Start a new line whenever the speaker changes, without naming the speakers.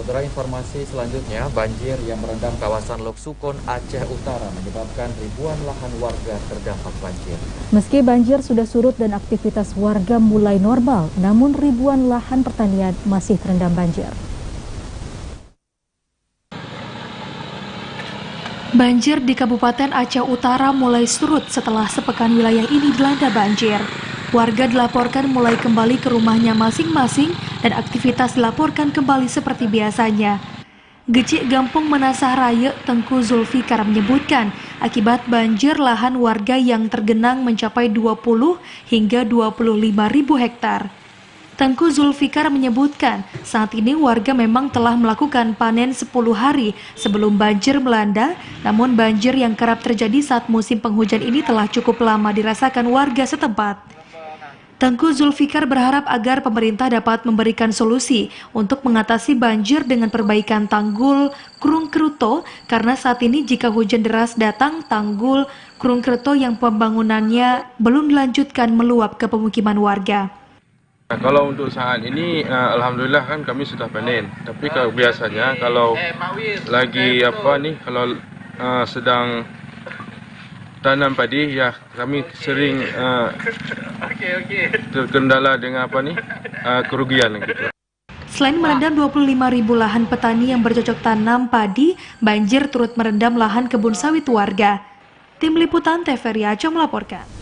Saudara, informasi selanjutnya, banjir yang merendam kawasan Lok Sukon, Aceh Utara menyebabkan ribuan lahan warga terdampak banjir.
Meski banjir sudah surut dan aktivitas warga mulai normal, namun ribuan lahan pertanian masih terendam banjir.
Banjir di Kabupaten Aceh Utara mulai surut setelah sepekan wilayah ini dilanda banjir. Warga dilaporkan mulai kembali ke rumahnya masing-masing dan aktivitas dilaporkan kembali seperti biasanya. Gecik Gampung Menasah Raya Tengku Zulfikar menyebutkan akibat banjir lahan warga yang tergenang mencapai 20 hingga 25 ribu hektar. Tengku Zulfikar menyebutkan saat ini warga memang telah melakukan panen 10 hari sebelum banjir melanda, namun banjir yang kerap terjadi saat musim penghujan ini telah cukup lama dirasakan warga setempat. Tengku Zulfikar berharap agar pemerintah dapat memberikan solusi untuk mengatasi banjir dengan perbaikan tanggul Krung Keruto, karena saat ini jika hujan deras datang, tanggul Krung Keruto yang pembangunannya belum dilanjutkan meluap ke pemukiman warga.
Nah, kalau untuk saat ini, alhamdulillah kan kami sudah panen. Tapi kalau biasanya kalau lagi kalau sedang tanam padi, ya kami sering terkendala dengan kerugian gitu.
Selain merendam 25.000 lahan petani yang bercocok tanam padi, banjir turut merendam lahan kebun sawit warga. Tim Liputan TVRI Aceh melaporkan.